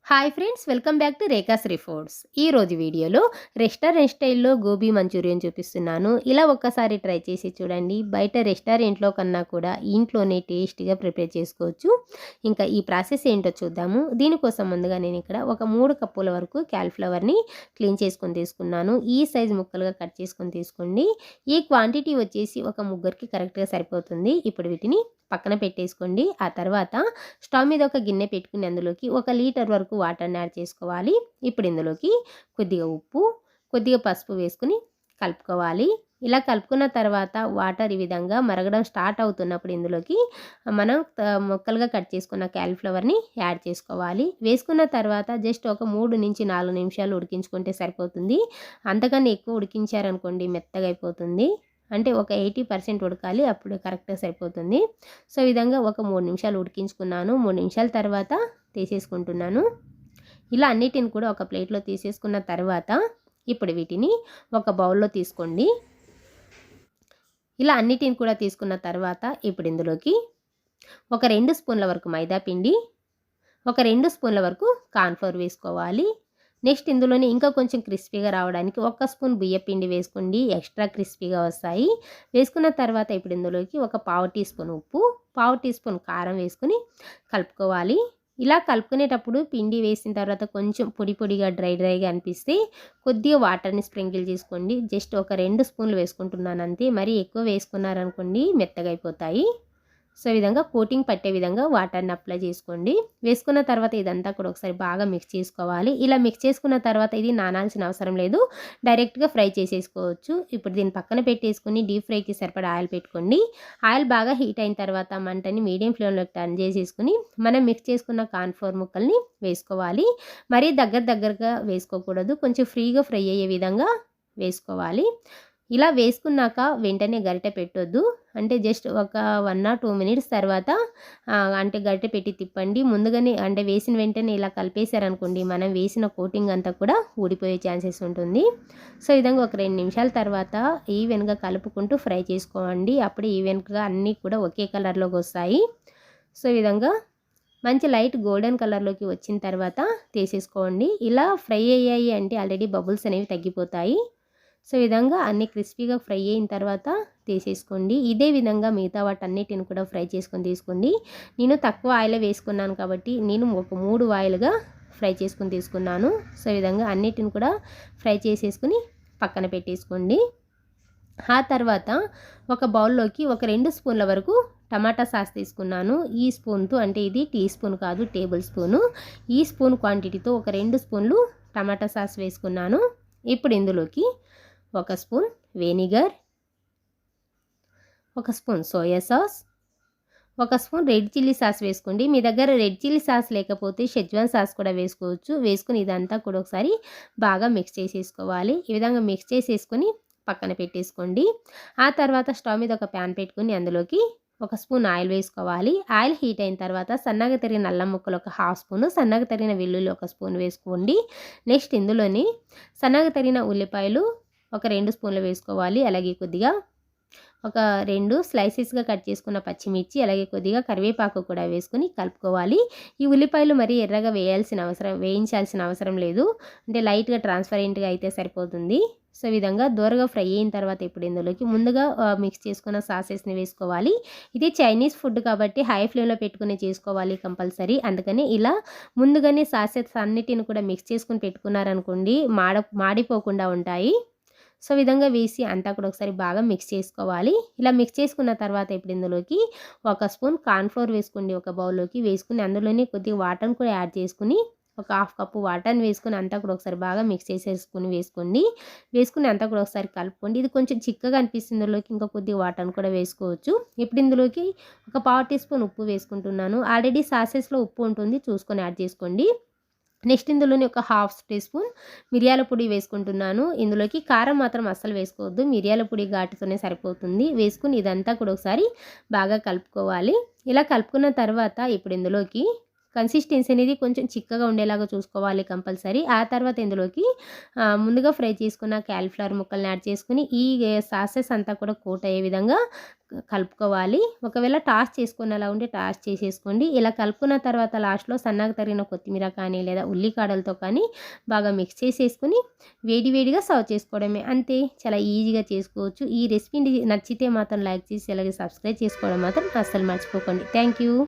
Hi friends, welcome back to Rekhasri foods. ఈరోజు వీడియోలో restaurant స్టైల్లో గోబీ మంచూరియన్ చూపిస్తున్నాను. ఇలా ఒక్కసారి ట్రై చేసి చూడండి. బయట రెస్టారెంట్లో కన్నా కూడా ఇంట్లోనే టేస్టీగా ప్రిపేర్ చేసుకోవచ్చు. ఇంకా ఈ ప్రాసెస్ ఏంటో చూద్దాము. దీనికోసం ముందుగా నేను ఇక్కడ ఒక 3 కప్పుల వరకు క్యాలీఫ్లవర్ని క్లీన్ చేసుకొని తీసుకున్నాను. ఈ సైజు ముక్కలుగా కట్ చేసుకొని తీసుకోండి. ఈ క్వాంటిటీ వచ్చేసి ఒక ముగ్గురికి కరెక్ట్గా సరిపోతుంది. ఇప్పుడు వీటిని పక్కన పెట్టేసుకోండి. ఆ తర్వాత స్టవ్ మీద ఒక గిన్నె పెట్టుకుని అందులోకి 1 లీటర్ వరకు వాటర్ని యాడ్ చేసుకోవాలి. ఇప్పుడు ఇందులోకి కొద్దిగా ఉప్పు, కొద్దిగా పసుపు వేసుకుని కలుపుకోవాలి. ఇలా కలుపుకున్న తర్వాత వాటర్ ఈ విధంగా మరగడం స్టార్ట్ అవుతున్నప్పుడు ఇందులోకి మనం ముక్కలుగా కట్ చేసుకున్న క్యాలీఫ్లవర్ని యాడ్ చేసుకోవాలి. వేసుకున్న తర్వాత జస్ట్ ఒక 3 నుంచి 4 నిమిషాలు ఉడికించుకుంటే సరిపోతుంది. అంతకన్నా ఎక్కువ ఉడికించారనుకోండి మెత్తగా అయిపోతుంది. అంటే ఒక 80% ఉడకాలి, అప్పుడు కరెక్ట్గా సరిపోతుంది. సో ఈ విధంగా ఒక 3 నిమిషాలు ఉడికించుకున్నాను. 3 నిమిషాల తర్వాత తీసేసుకుంటున్నాను. ఇలా అన్నిటిని కూడా ఒక ప్లేట్లో తీసేసుకున్న తర్వాత ఇప్పుడు వీటిని ఒక బౌల్లో తీసుకోండి. ఇలా అన్నిటిని కూడా తీసుకున్న తర్వాత ఇప్పుడు ఇందులోకి ఒక 2 స్పూన్ల వరకు మైదా పిండి, ఒక 2 స్పూన్ల వరకు కార్న్‌ఫ్లోర్ వేసుకోవాలి. నెక్స్ట్ ఇందులోనే ఇంకా కొంచెం క్రిస్పీగా రావడానికి 1 స్పూన్ బియ్యపిండి వేసుకోండి. ఎక్స్ట్రా క్రిస్పీగా వస్తాయి. వేసుకున్న తర్వాత ఇప్పుడు ఇందులోకి ఒక పావు టీ స్పూన్ ఉప్పు, పావు టీ స్పూన్ కారం వేసుకుని కలుపుకోవాలి. ఇలా కలుపుకునేటప్పుడు పిండి వేసిన తర్వాత కొంచెం పొడి పొడిగా డ్రైగా అనిపిస్తే కొద్దిగా వాటర్ని స్ప్రింకిల్ చేసుకోండి. జస్ట్ ఒక 2 స్పూన్లు వేసుకుంటున్నాను అంతే. మరీ ఎక్కువ వేసుకున్నారనుకోండి మెత్తగా అయిపోతాయి. సో ఈ విధంగా కోటింగ్ పట్టే విధంగా వాటర్ని అప్లై చేసుకోండి. వేసుకున్న తర్వాత ఇదంతా కూడా ఒకసారి బాగా మిక్స్ చేసుకోవాలి. ఇలా మిక్స్ చేసుకున్న తర్వాత ఇది నానాల్సిన అవసరం లేదు, డైరెక్ట్గా ఫ్రై చేసేసుకోవచ్చు. ఇప్పుడు దీన్ని పక్కన పెట్టేసుకుని డీప్ ఫ్రైకి సరిపడా ఆయిల్ పెట్టుకోండి. ఆయిల్ బాగా హీట్ అయిన తర్వాత మంటని మీడియం ఫ్లేమ్లోకి టర్న్ చేసేసుకుని మనం మిక్స్ చేసుకున్న కార్న్‌ఫ్లోర్ ముక్కల్ని వేసుకోవాలి. మరీ దగ్గరగా వేసుకోకూడదు, కొంచెం ఫ్రీగా ఫ్రై అయ్యే విధంగా వేసుకోవాలి. ఇలా వేసుకున్నాక వెంటనే గరిటె పెట్టొద్దు. అంటే జస్ట్ ఒక 1 ఆర్ 2 మినిట్స్ తర్వాత అంటే గరిటె పెట్టి తిప్పండి. ముందుగానే అంటే వేసిన వెంటనే ఇలా కలిపేశారనుకోండి మనం వేసిన కోటింగ్ అంతా కూడా ఊడిపోయే ఛాన్సెస్ ఉంటుంది. సో ఈ విధంగా ఒక 2 నిమిషాల తర్వాత ఈవెన్గా కలుపుకుంటూ ఫ్రై చేసుకోండి. అప్పుడు ఈవెన్గా అన్నీ కూడా ఒకే కలర్లోకి వస్తాయి. సో ఈ విధంగా మంచి లైట్ గోల్డెన్ కలర్లోకి వచ్చిన తర్వాత తీసేసుకోండి. ఇలా ఫ్రై అయ్యాయి అంటే ఆల్రెడీ బబుల్స్ అనేవి తగ్గిపోతాయి. సో ఈ విధంగా అన్నీ క్రిస్పీగా ఫ్రై అయిన తర్వాత తీసేసుకోండి. ఇదే విధంగా మిగతా వాటన్నిటిని కూడా ఫ్రై చేసుకొని తీసుకోండి. నేను తక్కువ ఆయిల్ వేసుకున్నాను కాబట్టి నేను ఒక 3 ఆయిల్గా ఫ్రై చేసుకొని తీసుకున్నాను. సో ఈ విధంగా అన్నిటిని కూడా ఫ్రై చేసేసుకుని పక్కన పెట్టేసుకోండి. ఆ తర్వాత ఒక బౌల్లోకి ఒక 2 స్పూన్ల వరకు టమాటా సాస్ తీసుకున్నాను. ఈ స్పూన్తో, అంటే ఇది టీ స్పూన్ కాదు టేబుల్ స్పూను, ఈ స్పూన్ క్వాంటిటీతో ఒక 2 స్పూన్లు టమాటా సాస్ వేసుకున్నాను. ఇప్పుడు ఇందులోకి 1 spoon vinegar, 1 spoon soya sauce, 1 spoon red chilli sauce వేసుకోండి. మీ దగ్గర రెడ్ చిల్లీ సాస్ లేకపోతే షెజ్వాన్ సాస్ కూడా వేసుకోవచ్చు. వేసుకుని ఇదంతా కూడా ఒకసారి బాగా మిక్స్ చేసేసుకోవాలి. ఈ విధంగా మిక్స్ చేసేసుకొని పక్కన పెట్టేసుకోండి. ఆ తర్వాత స్టవ్ మీద ఒక ప్యాన్ పెట్టుకుని అందులోకి 1 స్పూన్ ఆయిల్ వేసుకోవాలి. ఆయిల్ హీట్ అయిన తర్వాత సన్నగా తరిగిన అల్లం ముక్కలు ఒక హాఫ్ స్పూను, సన్నగా తరిగిన వెల్లుల్లి 1 స్పూన్ వేసుకోండి. నెక్స్ట్ ఇందులోని సన్నగా తరిగిన ఉల్లిపాయలు ఒక 2 స్పూన్లు వేసుకోవాలి. అలాగే కొద్దిగా ఒక 2 స్లైసెస్గా కట్ చేసుకున్న పచ్చిమిర్చి, అలాగే కొద్దిగా కరివేపాకు కూడా వేసుకుని కలుపుకోవాలి. ఈ ఉల్లిపాయలు మరీ ఎర్రగా వేయించాల్సిన అవసరం లేదు. అంటే లైట్గా ట్రాన్స్పరెంట్గా అయితే సరిపోతుంది. సో ఈ విధంగా దూరగా ఫ్రై అయిన తర్వాత ఇప్పుడు ఇందులోకి ముందుగా మిక్స్ చేసుకున్న సాసెస్ని వేసుకోవాలి. ఇది చైనీస్ ఫుడ్ కాబట్టి హై ఫ్లేమ్లో పెట్టుకుని చేసుకోవాలి కంపల్సరీ. అందుకని ఇలా ముందుగానే సాసెస్ అన్నిటిని కూడా మిక్స్ చేసుకుని పెట్టుకున్నారనుకోండి మాడిపోకుండా ఉంటాయి. సో విధంగా వేసి అంతా కూడా ఒకసారి బాగా మిక్స్ చేసుకోవాలి. ఇలా మిక్స్ చేసుకున్న తర్వాత ఇప్పుడు ఇందులోకి 1 స్పూన్ కార్న్‌ఫ్లోర్ వేసుకోండి. ఒక బౌల్లోకి వేసుకుని అందులోనే కొద్దిగా వాటర్ని కూడా యాడ్ చేసుకుని ఒక హాఫ్ కప్పు వాటర్ని వేసుకుని అంతా కూడా ఒకసారి బాగా మిక్స్ చేసేసుకుని వేసుకోండి. వేసుకుని అంతా కూడా ఒకసారి కలుపుకోండి. ఇది కొంచెం చిక్కగా అనిపిస్తుంది, ఇందులోకి ఇంకా కొద్దిగా వాటర్ని కూడా వేసుకోవచ్చు. ఇప్పుడు ఇందులోకి ఒక పావు టీ స్పూన్ ఉప్పు వేసుకుంటున్నాను. ఆల్రెడీ సాసెస్లో ఉప్పు ఉంటుంది, చూసుకొని యాడ్ చేసుకోండి. నెక్స్ట్ ఇందులోని ఒక హాఫ్ టీ స్పూన్ మిరియాల పొడి వేసుకుంటున్నాను. ఇందులోకి కారం మాత్రం అస్సలు వేసుకోవద్దు, మిరియాల పొడి ఘాటుతోనే సరిపోతుంది. వేసుకుని ఇదంతా కూడా ఒకసారి బాగా కలుపుకోవాలి. ఇలా కలుపుకున్న తర్వాత ఇప్పుడు ఇందులోకి కన్సిస్టెన్సీ అనేది కొంచెం చిక్కగా ఉండేలాగా చూసుకోవాలి కంపల్సరీ. ఆ తర్వాత ఇందులోకి ముందుగా ఫ్రై చేసుకున్న క్యాలీఫ్లవర్ ముక్కల్ని యాడ్ చేసుకుని ఈ సాసెస్ అంతా కూడా కోట్ అయ్యే విధంగా కలుపుకోవాలి. ఒకవేళ టాస్ చేసుకునేలా ఉంటే టాస్ చేసేసుకోండి. ఇలా కలుపుకున్న తర్వాత లాస్ట్‌లో సన్నగా తరిగిన కొత్తిమీర కానీ లేదా ఉల్లికాడలతో కానీ బాగా మిక్స్ చేసేసుకొని వేడి వేడిగా సర్వ్ చేసుకోవడమే. అంతే, చాలా ఈజీగా చేసుకోవచ్చు. ఈ రెసిపీ నచ్చితే మాత్రం లైక్ చేసి అలాగే సబ్స్క్రైబ్ చేసుకోవడం మాత్రం అస్సలు మర్చిపోకండి. Thank you.